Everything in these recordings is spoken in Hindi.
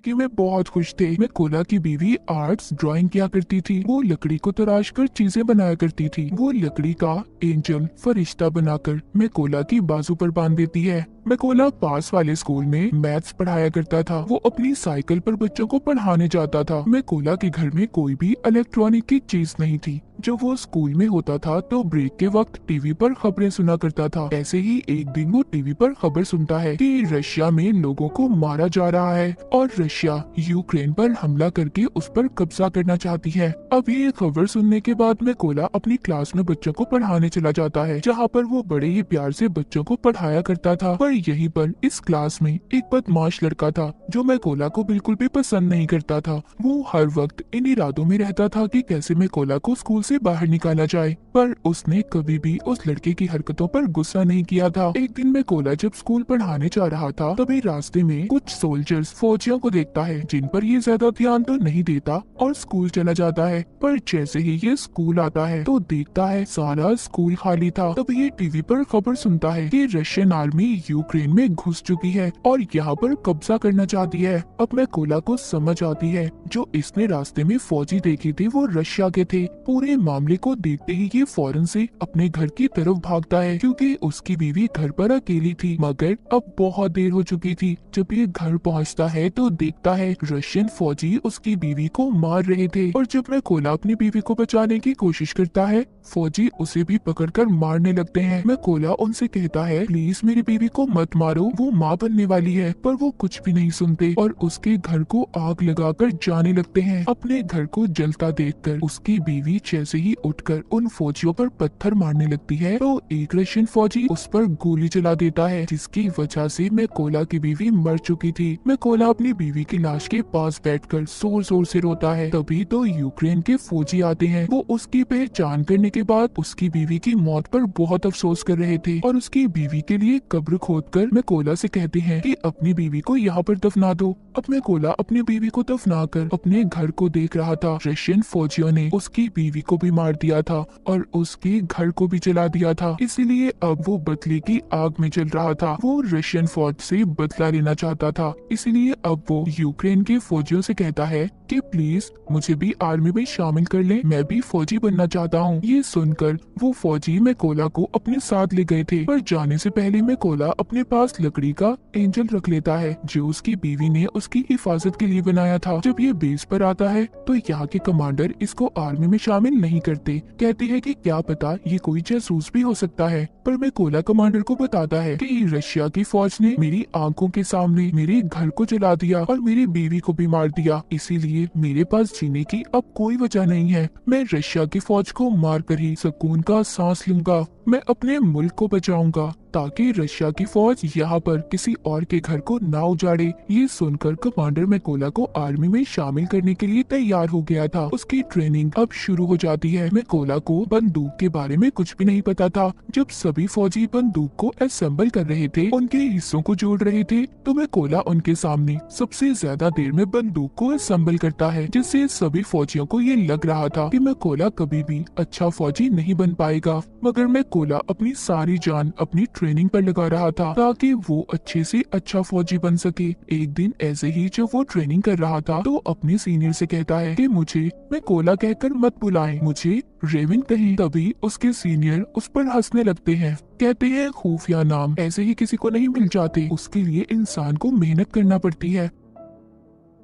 कि मैं बहुत खुश थे। मैं कोला की बीवी आर्ट्स ड्राइंग किया करती थी। वो लकड़ी को तराश कर चीजें बनाया करती थी। वो लकड़ी का एंजल फरिश्ता बनाकर मैं कोला की बाजू पर बांध देती है। मैं कोला पास वाले स्कूल में मैथ्स पढ़ाया करता था। वो अपनी साइकिल पर बच्चों को पढ़ाने जाता था। मैं कोला के घर में कोई भी इलेक्ट्रॉनिक की चीज नहीं थी। जब वो स्कूल में होता था तो ब्रेक के वक्त टीवी पर खबरें सुना करता था। ऐसे ही एक दिन वो टीवी पर खबर सुनता है कि रशिया में लोगों को मारा जा रहा है और रशिया यूक्रेन पर हमला करके उस पर कब्जा करना चाहती है। अब ये खबर सुनने के बाद में कोला अपनी क्लास में बच्चों को पढ़ाने चला जाता है, जहाँ पर वो बड़े ही प्यार से बच्चों को पढ़ाया करता था। पर यहीं पर इस क्लास में एक बदमाश लड़का था जो मैं कोला को बिल्कुल भी पसंद नहीं करता था। वो हर वक्त इन इरादों में रहता था कि कैसे मैं कोला को स्कूल से बाहर निकाला जाए, पर उसने कभी भी उस लड़के की हरकतों पर गुस्सा नहीं किया था। एक दिन में कोला जब स्कूल पढ़ाने जा रहा था तभी रास्ते में कुछ सोल्जर्स फौजियों को देखता है, जिन पर ये ज्यादा ध्यान तो नहीं देता और स्कूल चला जाता है। पर जैसे ही ये स्कूल आता है तो देखता है सारा स्कूल खाली था। तब ये टीवी पर खबर सुनता है कि रशियन आर्मी यूक्रेन में घुस चुकी है और यहाँ पर कब्जा करना चाहती है। अब मैं कोला को समझ आती है जो इसने रास्ते में फौजी देखे थे वो रशिया के थे। पूरे मामले को देखते ही ये फौरन से अपने घर की तरफ भागता है क्योंकि उसकी बीवी घर पर अकेली थी। मगर अब बहुत देर हो चुकी थी। जब ये घर पहुंचता है तो देखता है रशियन फौजी उसकी बीवी को मार रहे थे और जब मैं कोला अपनी बीवी को बचाने की कोशिश करता है फौजी उसे भी पकड़कर मारने लगते हैं। मैं कोला उनसे कहता है प्लीज मेरी बीवी को मत मारो, वो माँ बनने वाली है, पर वो कुछ भी नहीं सुनते और उसके घर को आग लगाकर जाने लगते हैं। अपने घर को जलता देखकर उसकी बीवी जैसे ही उठकर उन फौजियों पर पत्थर मारने लगती है तो एक रशियन फौजी उस पर गोली चला देता है, जिसकी वजह से मैं कोला की बीवी मर चुकी थी। मैं कोला अपनी बीवी की लाश के पास बैठकर जोर जोर से रोता है। तभी तो यूक्रेन के फौजी आते हैं। वो उसकी पहचान करने के बाद उसकी बीवी की मौत पर बहुत अफसोस कर रहे थे और उसकी बीवी के लिए कब्र खोदकर मैं कोला से कहते हैं कि अपनी बीवी को यहाँ पर दफना दो। अब मैं कोला अपनी बीवी को दफना कर अपने घर को देख रहा था। रशियन फौजियों ने उसकी बीवी को भी मार दिया था और उसके घर को भी जला दिया था, इसीलिए अब वो बदले की आग में जल रहा था। वो रशियन फौज से बदला लेना चाहता था, इसीलिए अब वो यूक्रेन के फौजियों से कहता है कि प्लीज मुझे भी आर्मी में शामिल कर ले, मैं भी फौजी बनना चाहता हूँ। ये सुनकर वो फौजी मैं कोला को अपने साथ ले गए थे, पर जाने से पहले मैं कोला अपने पास लकड़ी का एंजल रख लेता है जो उसकी बीवी ने उसकी हिफाजत के लिए बनाया था। जब ये बेस पर आता है तो यहाँ के कमांडर इसको आर्मी में शामिल नहीं करते, कहते हैं कि क्या पता ये कोई जासूस भी हो सकता है। पर मैं कोला कमांडर को बताता है कि रशिया की फौज ने मेरी आंखों के सामने मेरे घर को जला दिया और मेरी बीवी को भी मार दिया, इसीलिए मेरे पास जीने की अब कोई वजह नहीं है। मैं रशिया की फौज को मार कर ही सुकून का सांस लूंगा। मैं अपने मुल्क को बचाऊंगा ताकि रशिया की फौज यहाँ पर किसी और के घर को ना उजाड़े। ये सुनकर कमांडर मैकोला को आर्मी में शामिल करने के लिए तैयार हो गया था। उसकी ट्रेनिंग अब शुरू हो जाती है। मैकोला को बंदूक के बारे में कुछ भी नहीं पता था। जब सभी फौजी बंदूक को असेंबल कर रहे थे, उनके हिस्सों को जोड़ रहे थे, तो मैकोला उनके सामने सबसे ज्यादा देर में बंदूक को असेंबल करता है, जिससे सभी फौजियों को ये लग रहा था कि मैकोला कभी भी अच्छा फौजी नहीं बन पाएगा। मगर मैकोला अपनी सारी जान अपनी ट्रेनिंग पर लगा रहा था ताकि वो अच्छे से अच्छा फौजी बन सके। एक दिन ऐसे ही जब वो ट्रेनिंग कर रहा था तो अपने सीनियर से कहता है कि मुझे मैकोला कहकर मत बुलाएं, मुझे रेविन कहें। तभी उसके सीनियर उस पर हंसने लगते हैं, कहते हैं खुफिया नाम ऐसे ही किसी को नहीं मिल जाते, उसके लिए इंसान को मेहनत करना पड़ती है।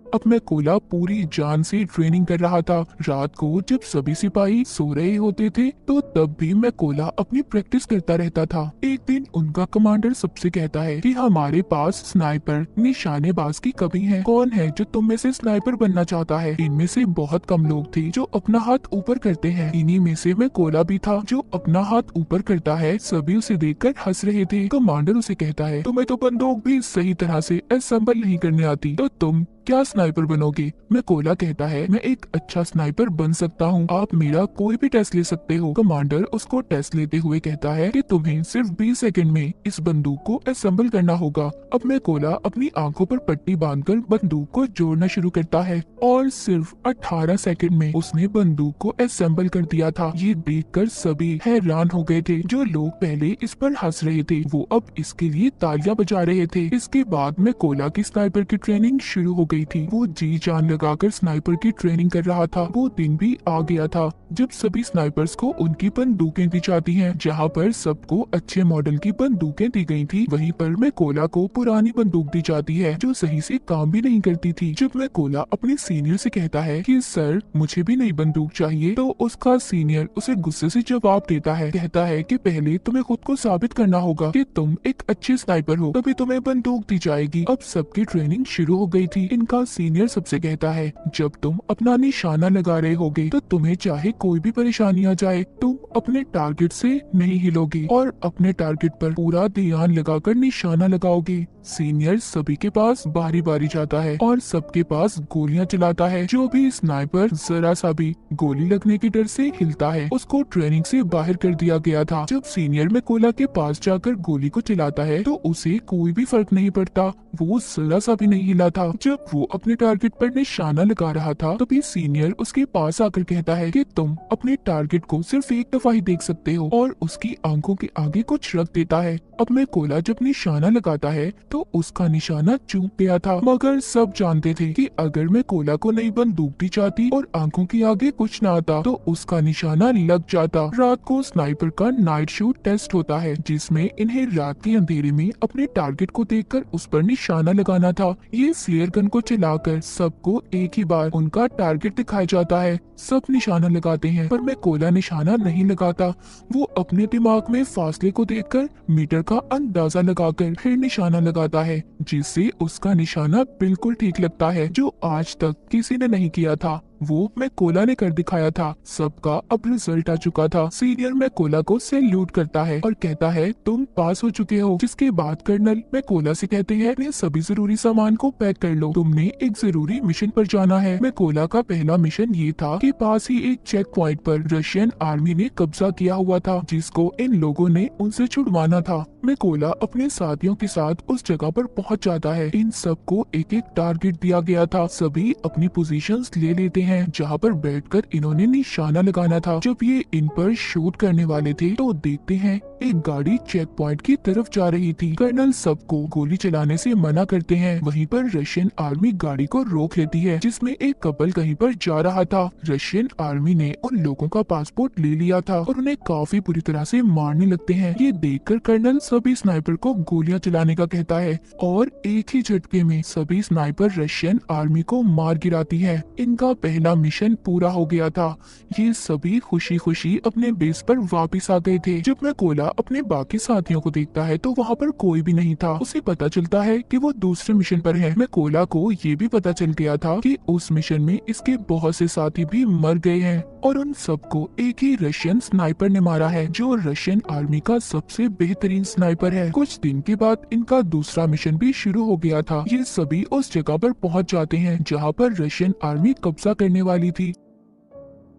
अब मैकोला पूरी जान से ट्रेनिंग कर रहा था। रात को जब सभी सिपाही सो रहे होते थे तो तब भी मैकोला अपनी प्रैक्टिस करता रहता था। एक दिन उनका कमांडर सबसे कहता है कि हमारे पास स्नाइपर निशानेबाज की कमी है, कौन है जो तुम में से स्नाइपर बनना चाहता है। इनमें से बहुत कम लोग थे जो अपना हाथ ऊपर करते हैं। इन्हीं में से मैकोला भी था जो अपना हाथ ऊपर करता है। सभी उसे देखकर हंस रहे थे। कमांडर उसे कहता है तुम्हें तो बंदूक भी सही तरह से असेंबल नहीं करने आती, तो तुम क्या स्नाइपर बनोगे। मैकोला कहता है मैं एक अच्छा स्नाइपर बन सकता हूँ, आप मेरा कोई भी टेस्ट ले सकते हो। कमांडर उसको टेस्ट लेते हुए कहता है कि तुम्हें सिर्फ 20 सेकंड में इस बंदूक को असेंबल करना होगा। अब मैकोला अपनी आंखों पर पट्टी बांधकर बंदूक को जोड़ना शुरू करता है और सिर्फ 18 सेकंड में उसने बंदूक को असेंबल कर दिया था। ये देखकर सभी हैरान हो गए थे। जो लोग पहले इस पर हंस रहे थे वो अब इसके लिए तालियां बजा रहे थे। इसके बाद मैकोला की स्नाइपर की ट्रेनिंग शुरू हो गई गई थी। वो जी जान लगाकर स्नाइपर की ट्रेनिंग कर रहा था। वो दिन भी आ गया था जब सभी स्नाइपर्स को उनकी बंदूकें दी जाती हैं। जहाँ पर सबको अच्छे मॉडल की बंदूकें दी गई थी, वहीं पर मैकोला को पुरानी बंदूक दी जाती है जो सही से काम भी नहीं करती थी। जब मैकोला अपने सीनियर से कहता है कि सर मुझे भी नई बंदूक चाहिए, तो उसका सीनियर उसे गुस्से से जवाब देता है। कहता है कि पहले तुम्हें खुद को साबित करना होगा कि तुम एक अच्छे स्नाइपर हो, तभी तुम्हें बंदूक दी जाएगी। अब सबकी ट्रेनिंग शुरू हो गई थी। इनका सीनियर सबसे कहता है जब तुम अपना निशाना लगा रहे होगे तो तुम्हें चाहे कोई भी परेशानी आ जाए, तुम अपने टारगेट से नहीं हिलोगे और अपने टारगेट पर पूरा ध्यान लगाकर निशाना लगाओगे। सीनियर सभी के पास बारी बारी जाता है और सबके पास गोलियां चलाता है। जो भी स्नाइपर जरा सा भी गोली लगने के डर से हिलता है, उसको ट्रेनिंग से बाहर कर दिया गया था। जब सीनियर मैकोला के पास जाकर गोली को चलाता है तो उसे कोई भी फर्क नहीं पड़ता, वो जरा सा भी नहीं हिला था। जब वो अपने टारगेट पर निशाना लगा रहा था तभी सीनियर उसके पास आकर कहता है कि तुम अपने टारगेट को सिर्फ एक दफा ही देख सकते हो, और उसकी आंखों के आगे कुछ रख देता है। अब मैकोला जब निशाना लगाता है तो उसका निशाना चूक गया था, मगर सब जानते थे कि अगर मैकोला को नई बंदूक दी जाती और आंखों के आगे कुछ ना आता तो उसका निशाना लग जाता। रात को स्नाइपर का नाइट शूट टेस्ट होता है, जिसमें इन्हें रात के अंधेरे में अपने टारगेट को देखकर उस पर निशाना लगाना था। ये फ्लेयर गन को चलाकर सबको एक ही बार उनका टारगेट दिखाया जाता है। सब निशाना लगाते हैं पर मैकोला निशाना नहीं लगाता। वो अपने दिमाग में फासले को देखकर मीटर का अंदाजा लगाकर फिर निशाना लगाता है, जिससे उसका निशाना बिल्कुल ठीक लगता है, जो आज तक किसी ने नहीं किया था। वो मैकोला ने कर दिखाया था। सबका अब रिजल्ट आ चुका था। सीनियर मैकोला को सैल्यूट करता है और कहता है तुम पास हो चुके हो। जिसके बाद कर्नल मैकोला से कहते हैं अपने सभी जरूरी सामान को पैक कर लो, तुमने एक जरूरी मिशन पर जाना है। मैकोला का पहला मिशन ये था कि पास ही एक चेक पॉइंट पर रशियन आर्मी ने कब्जा किया हुआ था, जिसको इन लोगों ने उनसे छुड़वाना था। मैकोला अपने साथियों के साथ उस जगह पर पहुंच जाता है। इन सबको एक एक टारगेट दिया गया था। सभी अपनी पोजीशंस ले लेते हैं जहां पर बैठकर इन्होंने निशाना लगाना था। जब ये इन पर शूट करने वाले थे तो देखते हैं एक गाड़ी चेक पॉइंट की तरफ जा रही थी। कर्नल सबको गोली चलाने से मना करते हैं। वहीं पर रशियन आर्मी गाड़ी को रोक लेती है, जिसमें एक कपल कहीं पर जा रहा था। रशियन आर्मी ने उन लोगों का पासपोर्ट ले लिया था और उन्हें काफी बुरी तरह से मारने लगते हैं। ये देखकर कर्नल सभी स्नाइपर को गोलियां चलाने का कहता है और एक ही झटके में सभी स्नाइपर रशियन आर्मी को मार गिराती है। इनका पहला मिशन पूरा हो गया था। ये सभी खुशी खुशी अपने बेस पर वापस आ गए थे। जब मैकोला अपने बाकी साथियों को देखता है तो वहाँ पर कोई भी नहीं था। उसे पता चलता है कि वो दूसरे मिशन पर है। मैकोला को ये भी पता चल गया था कि उस मिशन में इसके बहुत से साथी भी मर गए हैं और उन सबको एक ही रशियन स्नाइपर ने मारा है, जो रशियन आर्मी का सबसे बेहतरीन स्नाइपर है। कुछ दिन के बाद इनका दूसरा मिशन भी शुरू हो गया था। ये सभी उस जगह पर पहुंच जाते हैं जहां पर रशियन आर्मी कब्जा करने वाली थी।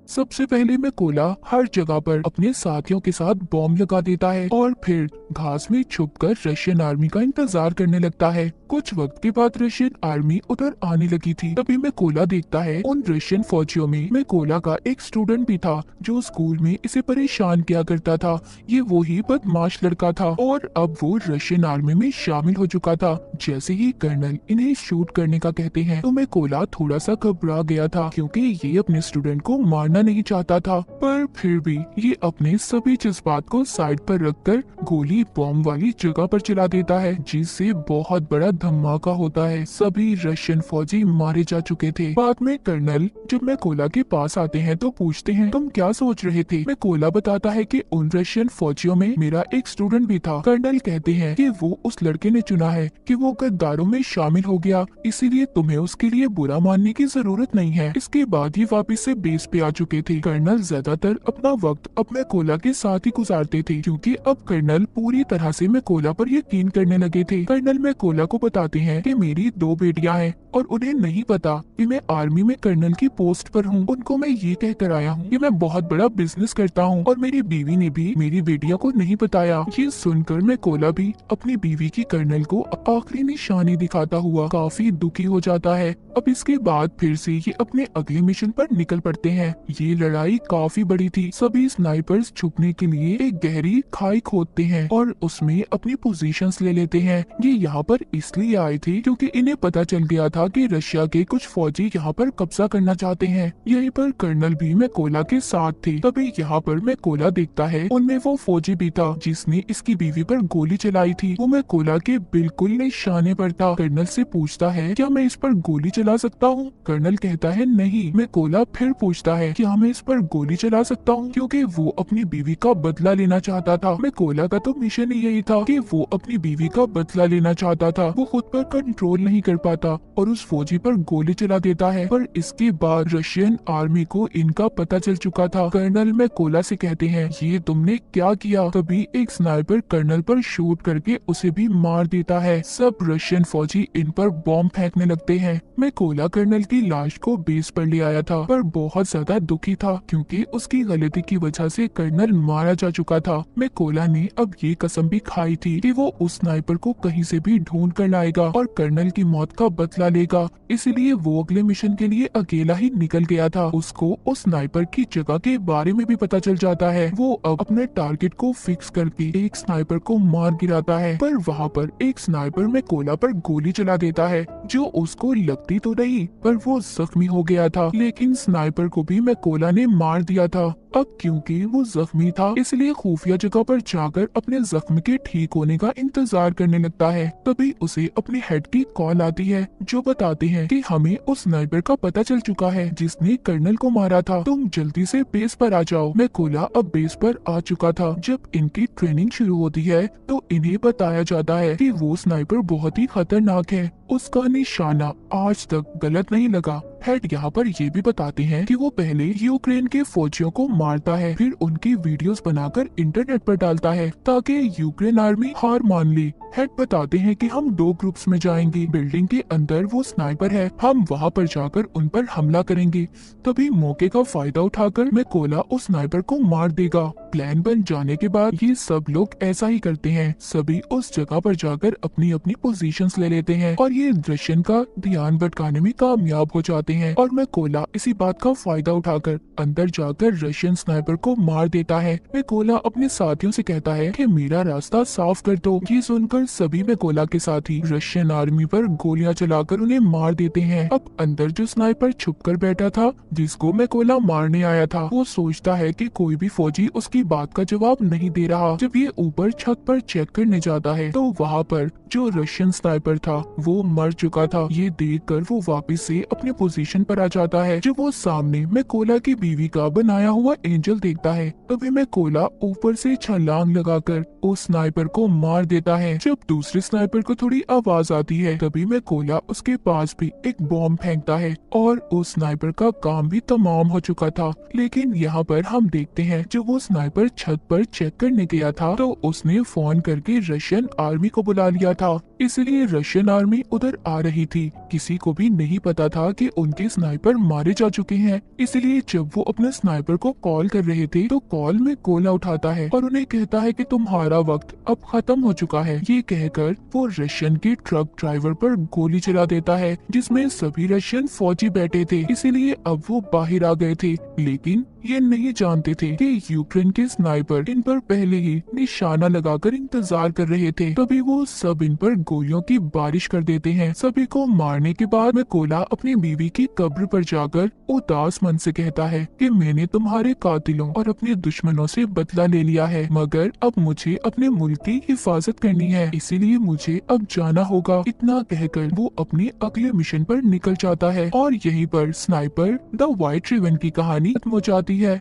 सबसे पहले मैकोला हर जगह पर अपने साथियों के साथ बॉम्ब लगा देता है और फिर घास में छुपकर रशियन आर्मी का इंतजार करने लगता है। कुछ वक्त के बाद रशियन आर्मी उधर आने लगी थी। तभी मैकोला देखता है उन रशियन फौजियों में मैकोला का एक स्टूडेंट भी था, जो स्कूल में इसे परेशान किया करता था। ये वही बदमाश लड़का था और अब वो रशियन आर्मी में शामिल हो चुका था। जैसे ही कर्नल इन्हें शूट करने का कहते हैं तो मैकोला थोड़ा सा घबरा गया था, क्योंकि ये अपने स्टूडेंट को मारना नहीं चाहता था। पर फिर भी ये अपने सभी जज्बात को साइड पर रखकर गोली बॉम्ब वाली जगह पर चला देता है, जिससे बहुत बड़ा धमाका होता है। सभी रशियन फौजी मारे जा चुके थे। बाद में कर्नल जब मैकोला के पास आते हैं तो पूछते हैं तुम क्या सोच रहे थे। मैकोला बताता है कि उन रशियन फौजियों में मेरा एक स्टूडेंट भी था। कर्नल कहते हैं कि वो उस लड़के ने चुना है कि वो गद्दारों में शामिल हो गया, इसीलिए तुम्हें उसके लिए बुरा मानने की जरूरत नहीं है। इसके बाद ही वापस से बेस पे आ चुके थे। कर्नल ज्यादातर अपना वक्त अब मैकोला के साथ ही गुजारते थे, क्योंकि अब कर्नल पूरी तरह से मैकोला पर यकीन करने लगे थे। कर्नल मैकोला को बताते हैं कि मेरी 2 बेटियां हैं और उन्हें नहीं पता कि मैं आर्मी में कर्नल की पोस्ट पर हूँ। उनको मैं ये कह कर आया हूँ कि मैं बहुत बड़ा बिजनेस करता हूँ और मेरी बीवी ने भी मेरी बेटियों को नहीं बताया। ये सुनकर मैकोला भी अपनी बीवी की कर्नल को आखिरी निशानी दिखाता हुआ काफी दुखी हो जाता है। अब इसके बाद फिर से ये अपने अगले मिशन पर निकल पड़ते हैं। ये लड़ाई काफी बड़ी थी। सभी स्नाइपर्स छुपने के लिए एक गहरी खाई खोदते हैं और उसमें अपनी पोजीशंस ले लेते हैं। ये यहाँ पर इसलिए आए थे क्योंकि इन्हें पता चल गया था कि रशिया के कुछ फौजी यहाँ पर कब्जा करना चाहते हैं। यहीं पर कर्नल भी मैकोला के साथ थे। तभी यहाँ पर मैकोला देखता है उनमें वो फौजी भी था जिसने इसकी बीवी पर गोली चलाई थी। वो मैकोला के बिल्कुल निशाने पर था। कर्नल से पूछता है क्या मैं इस पर गोली चला सकता हूँ? कर्नल कहता है नहीं। मैकोला फिर पूछता है क्या मैं इस पर गोली चला सकता हूँ, क्योंकि वो अपनी बीवी का बदला लेना चाहता था। मैकोला का तो मिशन ही यही था कि वो अपनी बीवी का बदला लेना चाहता था। वो खुद पर कंट्रोल नहीं कर पाता और उस फौजी पर गोली चला देता है। पर इसके बाद रशियन आर्मी को इनका पता चल चुका था। कर्नल मैकोला से कहते हैं ये तुमने क्या किया? तभी एक स्नाइपर कर्नल पर शूट करके उसे भी मार देता है। सब रशियन फौजी इन पर बॉम्ब फेंकने लगते हैं। मैकोला कर्नल की लाश को बेस पर ले आया था पर बहुत ज्यादा दुखी था क्योंकि उसकी गलती की वजह से कर्नल मारा जा चुका था। मैकोला ने अब ये कसम भी खाई थी कि वो उस स्नाइपर को कहीं से भी ढूंढ कर लाएगा और कर्नल की मौत का बदला लेगा। इसलिए वो अगले मिशन के लिए अकेला ही निकल गया था। उसको उस स्नाइपर की जगह के बारे में भी पता चल जाता है। वो अब अपने टारगेट को फिक्स करके एक स्नाइपर को मार गिराता है, पर वहाँ पर एक स्नाइपर मैकोला पर गोली चला देता है जो उसको लगती तो नहीं पर वो जख्मी हो गया था। लेकिन स्नाइपर को भी मैकोला ने मार दिया था। अब क्योंकि वो जख्मी था इसलिए खुफिया जगह पर जाकर अपने जख्म के ठीक होने का इंतजार करने लगता है। तभी उसे अपने हेड की कॉल आती है जो बताते हैं कि हमें उस स्नाइपर का पता चल चुका है जिसने कर्नल को मारा था। तुम जल्दी से बेस पर आ जाओ। मैकोला अब बेस पर आ चुका था। जब इनकी ट्रेनिंग शुरू होती है तो इन्हें बताया जाता है कि वो स्नाइपर बहुत ही खतरनाक है। उसका निशाना आज तक गलत नहीं लगा। हेड यहाँ पर ये भी बताते हैं कि वो पहले यूक्रेन के फौजियों को मारता है, फिर उनकी वीडियोस बनाकर इंटरनेट पर डालता है ताकि यूक्रेन आर्मी हार मान ले। हेड बताते हैं कि हम 2 ग्रुप्स में जाएंगे। बिल्डिंग के अंदर वो स्नाइपर है, हम वहाँ पर जाकर उन पर हमला करेंगे। तभी मौके का फायदा उठाकर मैकोला उस स्नाइपर को मार देगा। प्लान बन जाने के बाद ये सब लोग ऐसा ही करते हैं। सभी उस जगह पर जाकर अपनी अपनी पोजीशंस ले लेते हैं और ये रशियन का ध्यान भटकाने में कामयाब हो जाते हैं। और मैकोला इसी बात का फायदा उठाकर अंदर जाकर रशियन स्नाइपर को मार देता है। मैकोला अपने साथियों से कहता है कि मेरा रास्ता साफ कर दो। ये सुनकर सभी मैकोला के साथी रशियन आर्मी पर गोलियां चलाकर उन्हें मार देते हैं। अब अंदर जो स्नाइपर छुप कर बैठा था जिसको मैकोला मारने आया था वो सोचता है कि कोई भी फौजी उसकी बात का जवाब नहीं दे रहा। जब ये ऊपर छत पर चेक करने जाता है तो वहाँ पर जो रशियन स्नाइपर था वो मर चुका था। ये देखकर वो वापस से अपने पोजीशन पर आ जाता है। जब वो सामने मैकोला की बीवी का बनाया हुआ एंजल देखता है तभी मैकोला ऊपर से छलांग लगाकर उस स्नाइपर को मार देता है। जब दूसरे स्नाइपर को थोड़ी आवाज आती है तभी मैकोला उसके पास भी एक बॉम्ब फेंकता है और उस स्नाइपर का काम भी तमाम हो चुका था। लेकिन यहाँ पर हम देखते हैं जब वो स्नाइपर छत पर चेक करने गया था तो उसने फोन करके रशियन आर्मी को बुला लिया था। इसलिए रशियन आर्मी उधर आ रही थी। किसी को भी नहीं पता था कि उनके स्नाइपर मारे जा चुके हैं। इसलिए जब वो अपने स्नाइपर को कॉल कर रहे थे तो कॉल में कोला उठाता है और उन्हें कहता है कि तुम्हारा वक्त अब खत्म हो चुका है। ये कहकर वो रशियन के ट्रक ड्राइवर पर गोली चला देता है जिसमें सभी रशियन फौजी बैठे थे। इसीलिए अब वो बाहर आ गए थे, लेकिन ये नहीं जानते थे कि यूक्रेन के स्नाइपर इन पर पहले ही निशाना लगाकर इंतजार कर रहे थे। तभी वो सब इन पर गोलियों की बारिश कर देते हैं। सभी को मारने के बाद मैकोला अपनी बीवी की कब्र पर जाकर उदास मन से कहता है कि मैंने तुम्हारे कातिलों और अपने दुश्मनों से बदला ले लिया है, मगर अब मुझे अपने मुल्क की हिफाजत करनी है, इसीलिए मुझे अब जाना होगा। इतना कहकर वो अपने अगले मिशन पर निकल जाता है और यहीं पर स्नाइपर द व्हाइट रिबन की कहानी खत्म हो जाती है।